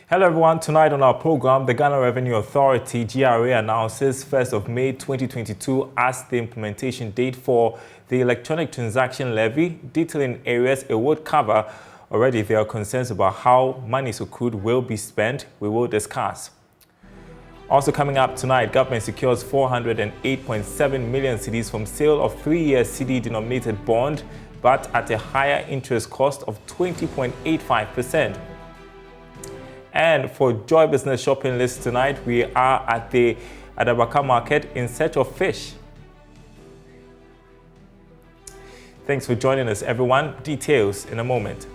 Hello everyone, tonight on our program, the Ghana Revenue Authority, GRA, announces 1st of May 2022 as the implementation date for the electronic transaction levy, detailing areas it would cover. Already there are concerns about how monies accrued will be spent. We will discuss. Also coming up tonight, government secures 408.7 million cedis from sale of 3-year CD-denominated bond, but at a higher interest cost of 20.85%. And for Joy Business Shopping List tonight, we are at the Adabaka Market in search of fish. Thanks for joining us, everyone. Details in a moment.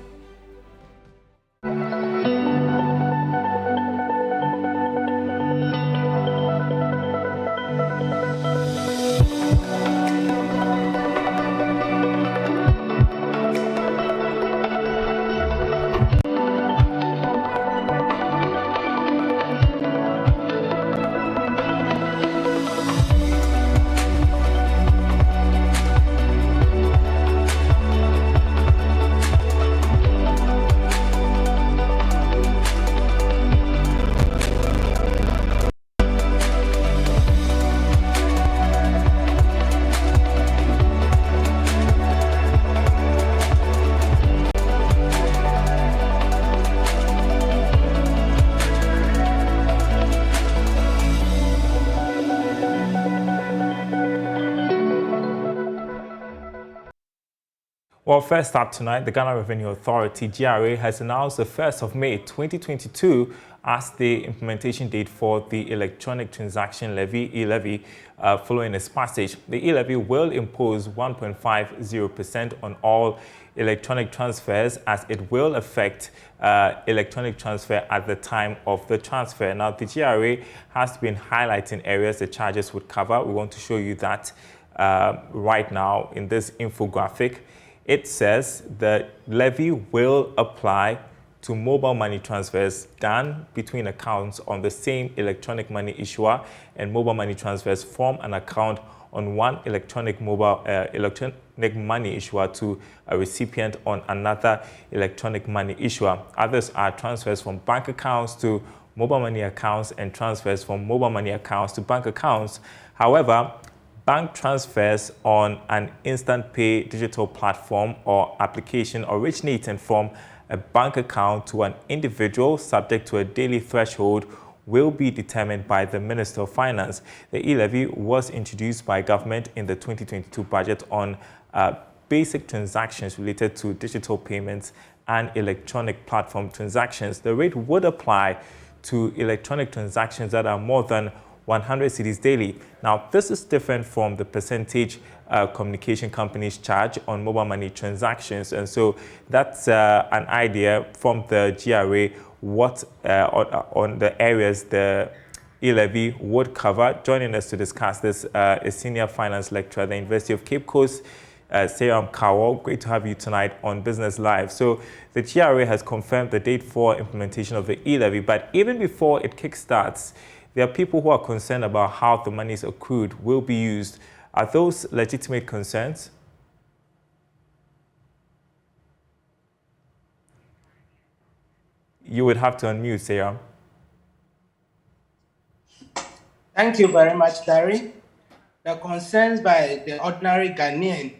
Well, first up tonight, the Ghana Revenue Authority, GRA, has announced the 1st of May 2022 as the implementation date for the electronic transaction levy, e-levy, following its passage. The e-levy will impose 1.50% on all electronic transfers, as it will affect electronic transfer at the time of the transfer. Now, the GRA has been highlighting areas the charges would cover. We want to show you that right now in this infographic. It says the levy will apply to mobile money transfers done between accounts on the same electronic money issuer and mobile money transfers from an account on one electronic money issuer to a recipient on another electronic money issuer. Others are transfers from bank accounts to mobile money accounts and transfers from mobile money accounts to bank accounts. However, bank transfers on an instant pay digital platform or application originating from a bank account to an individual subject to a daily threshold will be determined by the Minister of Finance. The e-levy was introduced by government in the 2022 budget on basic transactions related to digital payments and electronic platform transactions. The rate would apply to electronic transactions that are more than 100 cedis daily. Now, this is different from the percentage communication companies charge on mobile money transactions. And so that's an idea from the GRA what on the areas the e-levy would cover. Joining us to discuss this is Senior Finance Lecturer at the University of Cape Coast, Daryl Kwawu. Great to have you tonight on Business Live. So the GRA has confirmed the date for implementation of the e-levy, but even before it kickstarts, there are people who are concerned about how the monies accrued will be used. Are those legitimate concerns? You would have to unmute, Sarah. Thank you very much, Larry. The concerns by the ordinary Ghanaian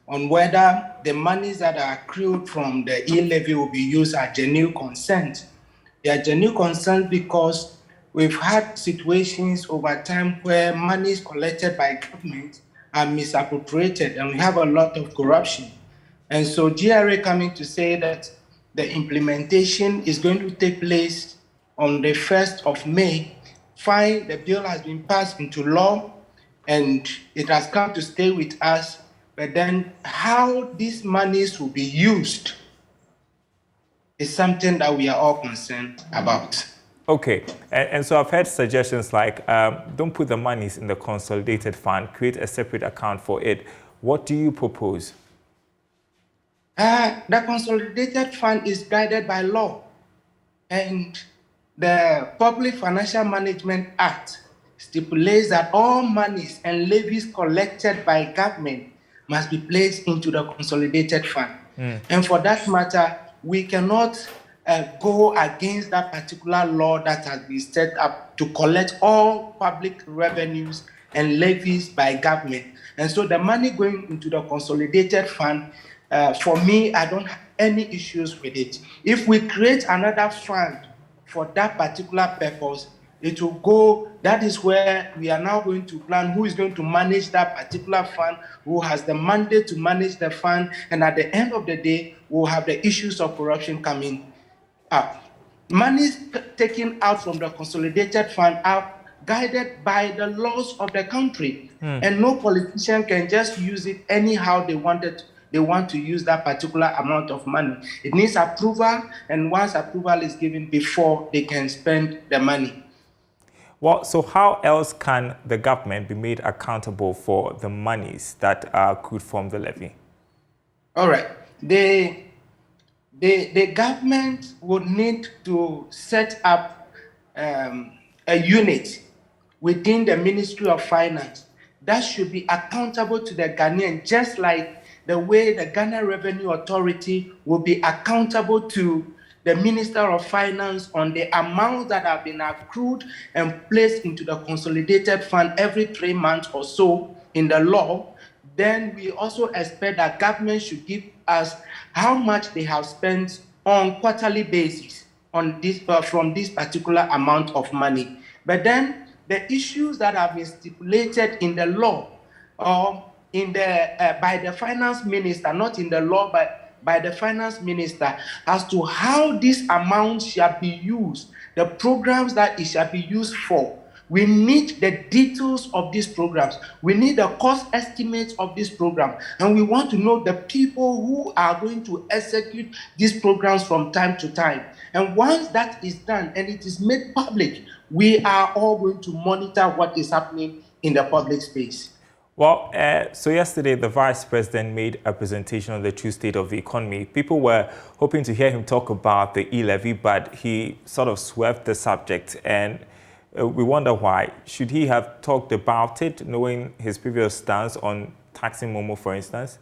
on whether the monies that are accrued from the e-levy will be used are genuine concerns. They are genuine concerns because we've had situations over time where monies collected by government are misappropriated, and we have a lot of corruption. And so GRA coming to say that the implementation is going to take place on the 1st of May. Fine, the bill has been passed into law and it has come to stay with us, but then how these monies will be used is something that we are all concerned about. Okay, and so I've heard suggestions like, don't put the monies in the consolidated fund, create a separate account for it. What do you propose? The consolidated fund is guided by law, and the Public Financial Management Act stipulates that all monies and levies collected by government must be placed into the consolidated fund. And for that matter, we cannot go against that particular law that has been set up to collect all public revenues and levies by government. And so the money going into the consolidated fund, for me, I don't have any issues with it. If we create another fund for that particular purpose, it will go, that is where we are now going to plan who is going to manage that particular fund, who has the mandate to manage the fund, and at the end of the day, we'll have the issues of corruption coming up. Monies taken out from the consolidated fund are guided by the laws of the country, and no politician can just use it anyhow they want to use that particular amount of money. It needs approval, and once approval is given before they can spend the money. Well, so how else can the government be made accountable for the monies that are accrued from the levy? All right. The government would need to set up a unit within the Ministry of Finance that should be accountable to the Ghanaian, just like the way the Ghana Revenue Authority will be accountable to the Minister of Finance on the amounts that have been accrued and placed into the consolidated fund every 3 months or so in the law. Then we also expect that government should give us how much they have spent on quarterly basis on this from this particular amount of money. But then the issues that have been stipulated in the law or in the by the finance minister, not in the law, but by the finance minister, as to how this amount shall be used, the programs that it shall be used for. We need the details of these programs. We need the cost estimates of this program. And we want to know the people who are going to execute these programs from time to time. And once that is done and it is made public, we are all going to monitor what is happening in the public space. Well, so yesterday the Vice President made a presentation on the true state of the economy. People were hoping to hear him talk about the e-levy, but he sort of swerved the subject, and we wonder why. Should he have talked about it, knowing his previous stance on taxing Momo, for instance?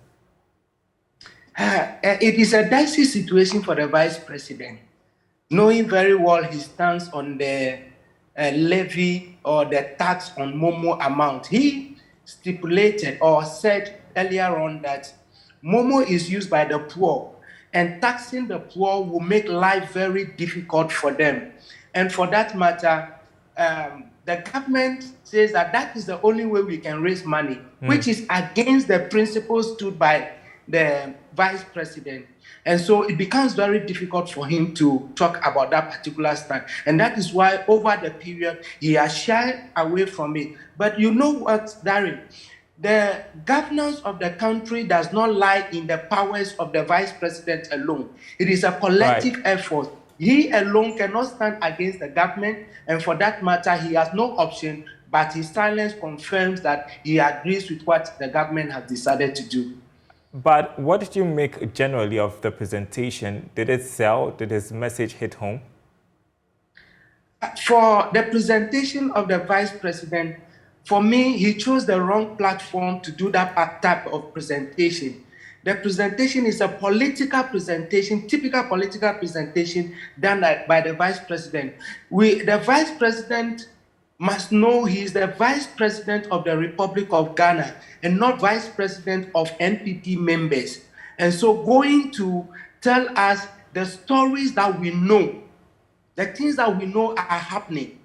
It is a dicey situation for the Vice President, knowing very well his stance on the levy or the tax on Momo amount. He stipulated or said earlier on that Momo is used by the poor, and taxing the poor will make life very difficult for them. And for that matter, the government says that that is the only way we can raise money, which is against the principles stood by the Vice President. And so it becomes very difficult for him to talk about that particular stand. And that is why over the period, he has shied away from it. But you know what, Daryl? The governance of the country does not lie in the powers of the Vice President alone. It is a collective effort. He alone cannot stand against the government. And for that matter, he has no option, but his silence confirms that he agrees with what the government has decided to do. But what did you make generally of the presentation? Did it sell? Did his message hit home? For the presentation of the Vice President, for me, he chose the wrong platform to do that type of presentation. The presentation is a political presentation, typical political presentation done by the Vice President. The Vice President must know he is the Vice President of the Republic of Ghana and not Vice President of NPP members. And so going to tell us the stories that we know, the things that we know are happening,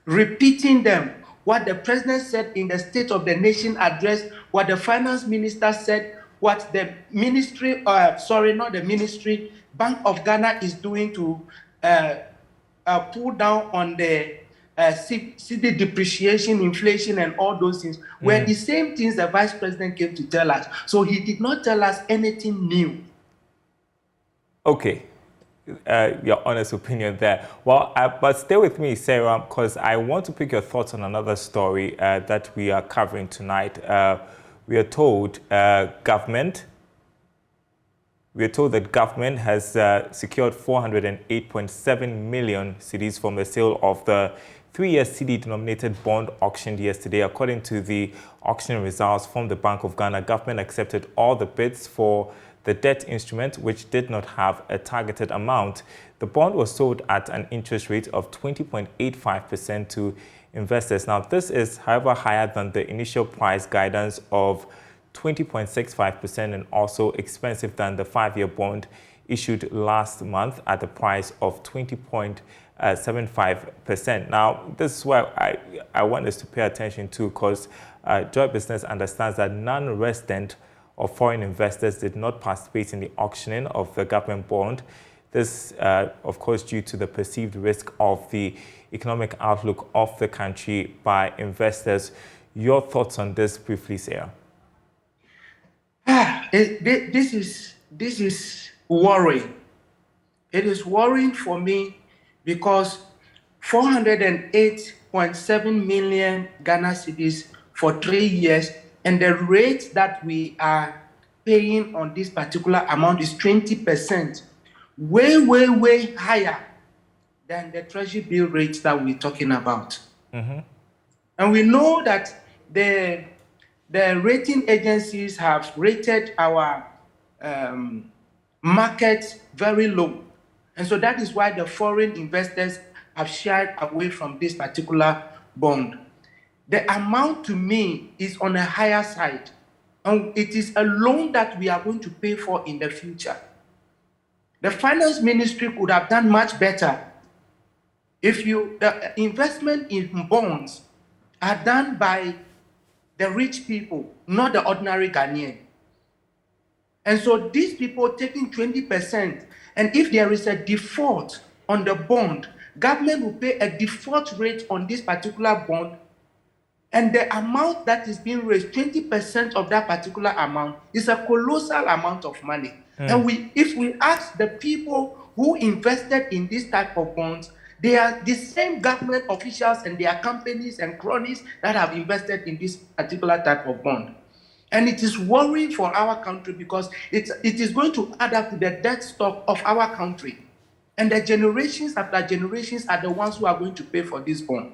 repeating them, what the President said in the State of the Nation address, what the Finance Minister said, what the Ministry, not the Ministry, Bank of Ghana is doing to pull down on the cedi depreciation, inflation, and all those things were the same things the Vice President came to tell us. So he did not tell us anything new. Okay. Your honest opinion there. Well, but stay with me, Sarah, because I want to pick your thoughts on another story that we are covering tonight. We are told that government has secured 408.7 million cedis from the sale of the 3-year cedi-denominated bond auctioned yesterday. According to the auction results from the Bank of Ghana, government accepted all the bids for the the debt instrument, which did not have a targeted amount. The bond was sold at an interest rate of 20.85% to investors. Now, this is, however, higher than the initial price guidance of 20.65% and also expensive than the 5-year bond issued last month at the price of 20.75%. Now, this is why I want us to pay attention to, because Joy Business understands that non-resident or foreign investors did not participate in the auctioning of the government bond. This, of course, due to the perceived risk of the economic outlook of the country by investors. Your thoughts on this briefly, Sarah? This is worrying. It is worrying for me because 408.7 million Ghana cedis for 3 years, and the rate that we are paying on this particular amount is 20%, way higher than the treasury bill rates that we're talking about. Mm-hmm. And we know that the rating agencies have rated our market very low. And so that is why the foreign investors have shied away from this particular bond. The amount to me is on a higher side, and it is a loan that we are going to pay for in the future. The finance ministry could have done much better if the investment in bonds are done by the rich people, not the ordinary Ghanaian. And so these people taking 20%, and if there is a default on the bond, government will pay a default rate on this particular bond, and the amount that is being raised, 20% of that particular amount, is a colossal amount of money. And if we ask the people who invested in this type of bonds, they are the same government officials and their companies and cronies that have invested in this particular type of bond. And it is worrying for our country because it is going to add up to the debt stock of our country. And the generations after generations are the ones who are going to pay for this bond.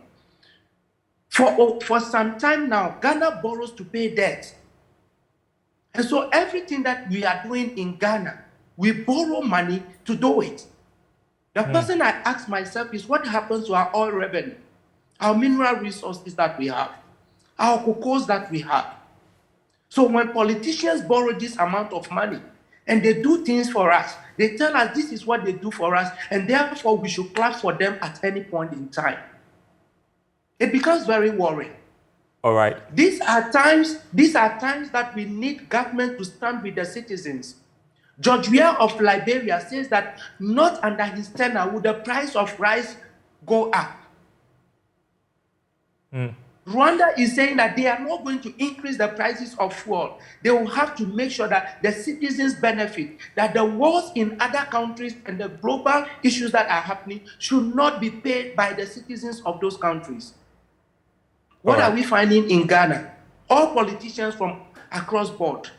For some time now, Ghana borrows to pay debt. And so everything that we are doing in Ghana, we borrow money to do it. The question I ask myself is, what happens to our oil revenue, our mineral resources that we have, our cocoa that we have? So when politicians borrow this amount of money and they do things for us, they tell us this is what they do for us, and therefore we should clap for them at any point in time. It becomes very worrying. All right. These are times that we need government to stand with the citizens. George Weah of Liberia says that not under his tenure would the price of rice go up. Rwanda is saying that they are not going to increase the prices of fuel. They will have to make sure that the citizens benefit, that the wars in other countries and the global issues that are happening should not be paid by the citizens of those countries. What are we finding in Ghana? All politicians from across board.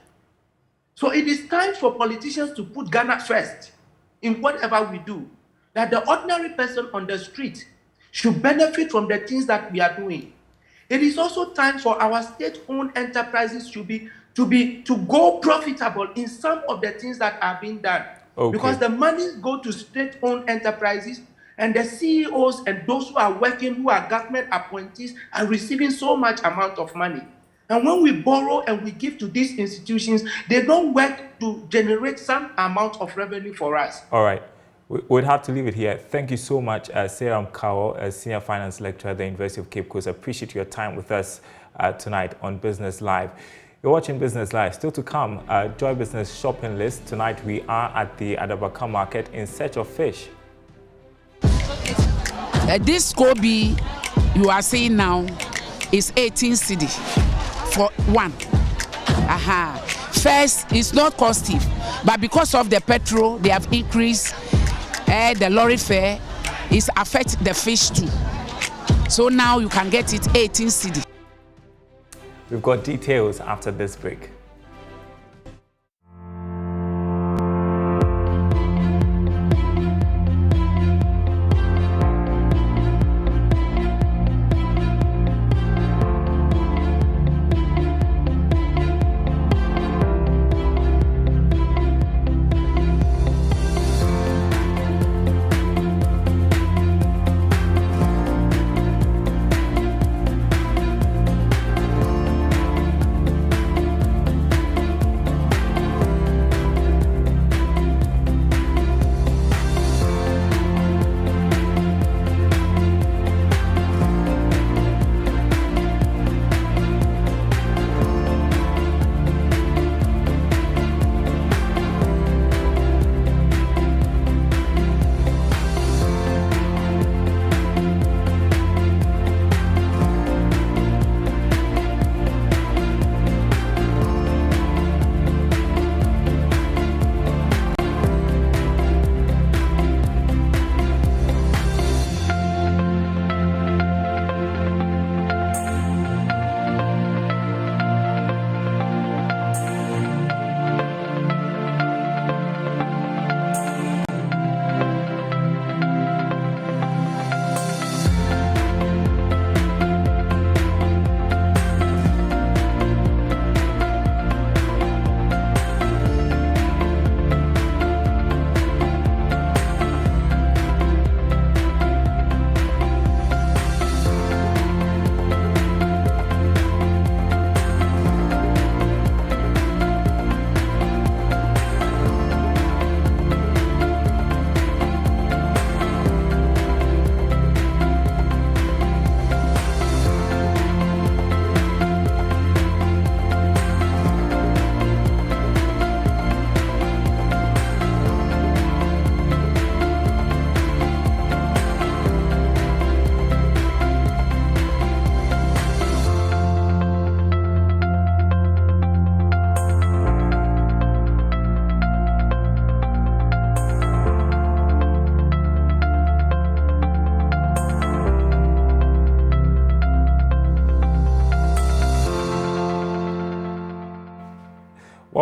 So it is time for politicians to put Ghana first in whatever we do. That the ordinary person on the street should benefit from the things that we are doing. It is also time for our state-owned enterprises to go profitable in some of the things that are being done. Okay. Because the money go to state-owned enterprises, and the CEOs and those who are working, who are government appointees, are receiving so much amount of money. And when we borrow and we give to these institutions, they don't work to generate some amount of revenue for us. All right. We'd have to leave it here. Thank you so much, Daryl Kwawu, a senior finance lecturer at the University of Cape Coast. I appreciate your time with us tonight on Business Live. You're watching Business Live. Still to come, Joy Business shopping list. Tonight we are at the Adabaka market in search of fish. This Kobe you are seeing now is 18 cedi for one. First, it's not costly, but because of the petrol, they have increased. The lorry fare is affect the fish too. So now you can get it 18 cedi. We've got details after this break.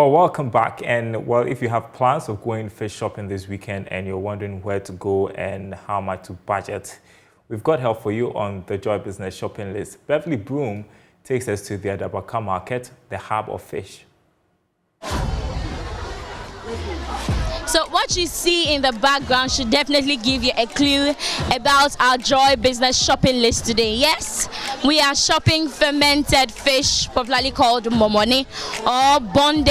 Well, welcome back. And well, if you have plans of going fish shopping this weekend and you're wondering where to go and how much to budget, we've got help for you on the Joy Business shopping list. Beverly Broom takes us to the Adabraka market, the hub of fish. So what you see in the background should definitely give you a clue about our Joy Business shopping list today. Yes, we are shopping fermented fish, popularly called momoni or bonde,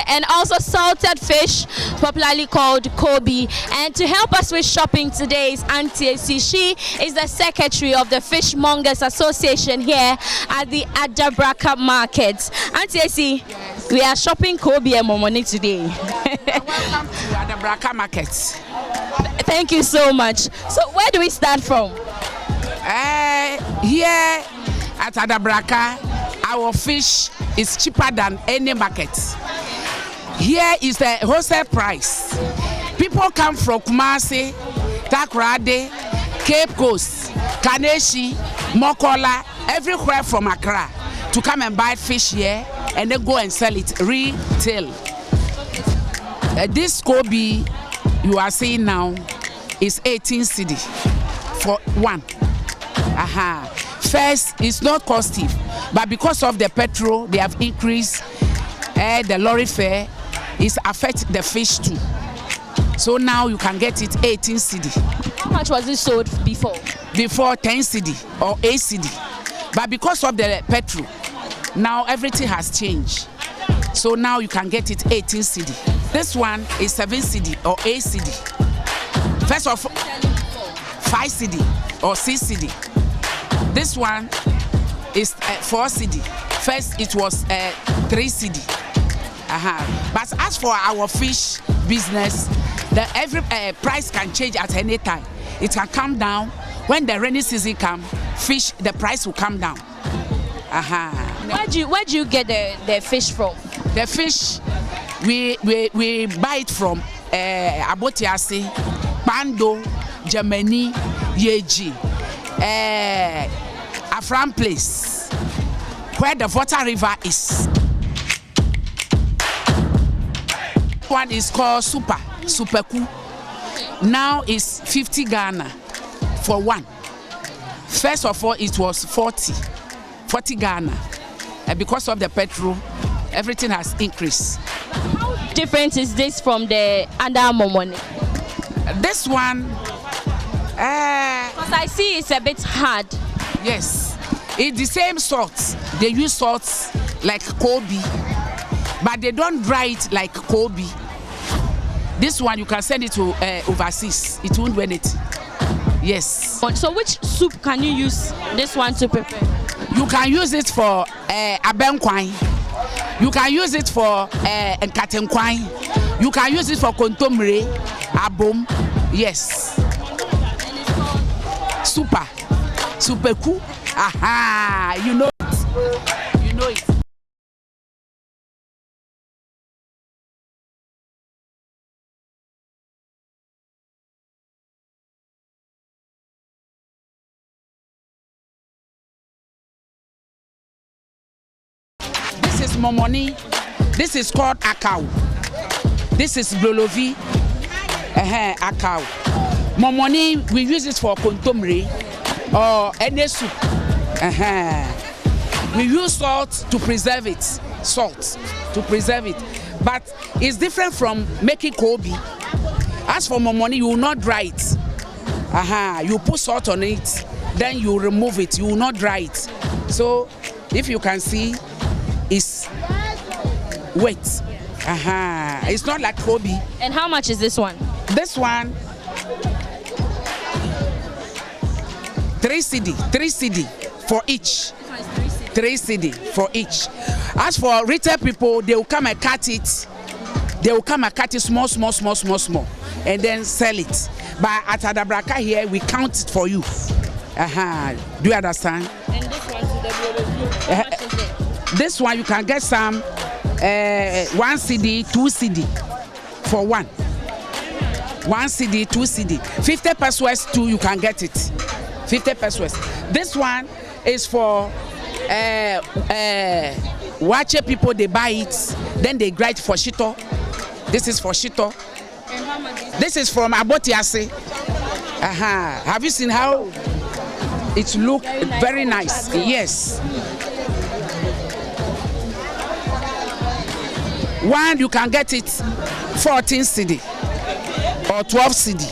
and also salted fish, popularly called kobe. And to help us with shopping today is Auntie AC. She is the secretary of the Fishmongers Association here at the Adabraka market. Auntie AC, we are shopping kobe and momoni today. Welcome to Adabraka market. Thank you so much. So where do we start from? Here at Adabraka, our fish is cheaper than any market. Here is the wholesale price. People come from Kumasi, Takoradi, Cape Coast, Kaneshi, Mokola, everywhere from Accra to come and buy fish here and then go and sell it retail. This kobe you are seeing now is 18 cedi for one. First, it's not costly, but because of the petrol, they have increased the lorry fare. It's affect the fish too. So now you can get it 18 cedi. How much was it sold before? Before 10 cedi or 8 cedi. But because of the petrol, now everything has changed. So now you can get it 18 cedi. This one is 7 cedi or 8 cedi. First of all, 5 cedi or 6 cedi. This one is 4 cedi. First it was 3 cedi. But as for our fish business, every price can change at any time. It can come down when the rainy season comes. Fish, the price will come down. Where do you get the fish from? The fish we buy it from Abotiase, Bando, Germany, Yeji, Afram place, where the Water River is. One is called Superku. Now it's 50 Ghana for one. First of all, it was 40 Ghana. And because of the petrol, everything has increased. How different is this from the other momoni? This one, because I see it's a bit hard. Yes, it's the same salt. They use salts like kobe, but they don't dry it like kobe. This one you can send it to overseas. It won't win it. Yes. So which soup can you use this one to prepare? You can use it for abenkwai. You can use it for nkatenkwai. You can use it for kontomire, abom. Yes. And it's called Superku. Aha, you know it. You know it. This is momoni. This is called akau. This is blolovi. Akau. Momoni, we use it for kontomire or any soup. We use salt to preserve it. Salt to preserve it. But it's different from making kobe. As for momoni, you will not dry it. You put salt on it, then you remove it. You will not dry it. So if you can see, it's wet. It's not like kobe. And how much is this one? This one, 3 cedi for each. 3 cedi for each. As for retail people, they will come and cut it. They will come and cut it small, and then sell it. But at Adabraka here, we count it for you. Do you understand? And this one to the how much is it? This one you can get some 1 cedi, 2 cedi for one. 1 cedi, 2 cedi. 50 pesos too, you can get it. 50 pesos. This one is for Wache people, they buy it, Then they grind for shito. This is for shito. And how much is This is from Abotiase. Have you seen how it look? Very nice. Yes. One, you can get it 14 cedi or 12 cedi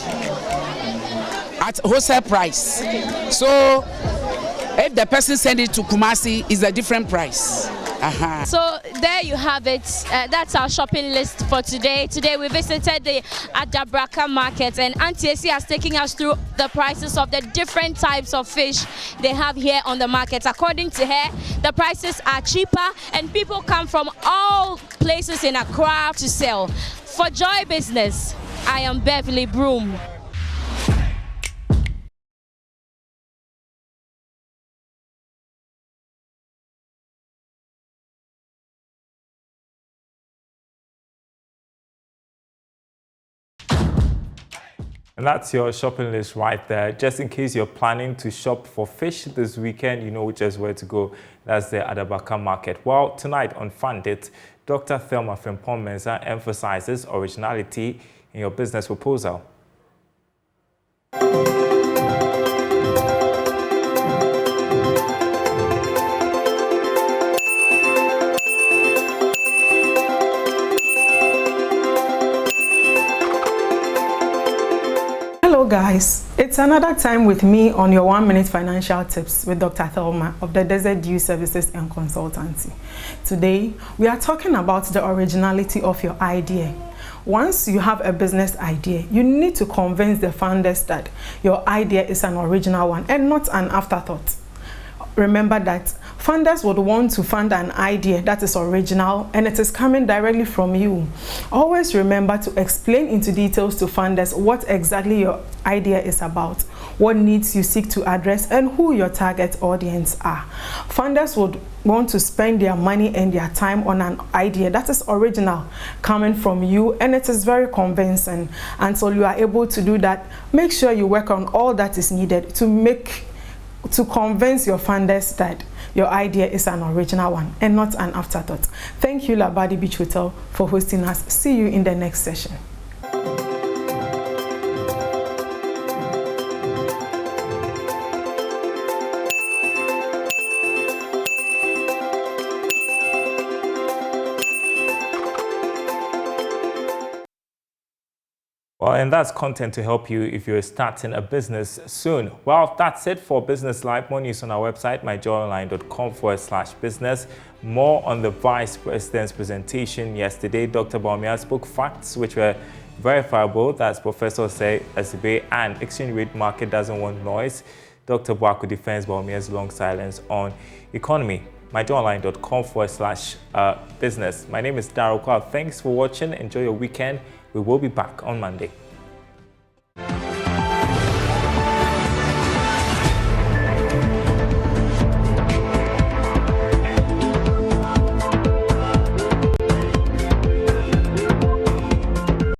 at wholesale price. So if the person send it to Kumasi, it's a different price. So there you have it. That's our shopping list for today. Today we visited the Adabraka market, and Auntie Esi has taken us through the prices of the different types of fish they have here on the market. According to her, the prices are cheaper and people come from all places in Accra to sell. For Joy Business, I am Beverly Broom. And that's your shopping list right there. Just in case you're planning to shop for fish this weekend, you know just where to go. That's the Adabaka market. Well, tonight on Fundit, Dr. Thelma Frimpong-Mensah emphasizes originality in your business proposal. Hello guys, it's another time with me on your 1 minute financial tips with Dr. Thelma of the Desert Dew Services and Consultancy. Today, we are talking about the originality of your idea. Once you have a business idea, you need to convince the founders that your idea is an original one and not an afterthought. Remember that funders would want to fund an idea that is original and it is coming directly from you. Always remember to explain into details to funders what exactly your idea is about, what needs you seek to address, and who your target audience are. Funders would want to spend their money and their time on an idea that is original, coming from you, and it is very convincing. Until you are able to do that, make sure you work on all that is needed to convince your funders that your idea is an original one and not an afterthought. Thank you, Labadi Beach Hotel, for hosting us. See you in the next session. Well, and that's content to help you if you're starting a business soon. Well, that's it for Business Live. More news on our website, myjoyonline.com/business. More on the Vice President's presentation yesterday. Dr. Bawumia spoke facts which were verifiable. That's Professor Say Asibe, and exchange rate market doesn't want noise. Dr. Bwaku defends Bawumia's long silence on economy. myjoyonline.com/business. My name is Daryl Kwawu. Thanks for watching. Enjoy your weekend. We will be back on Monday.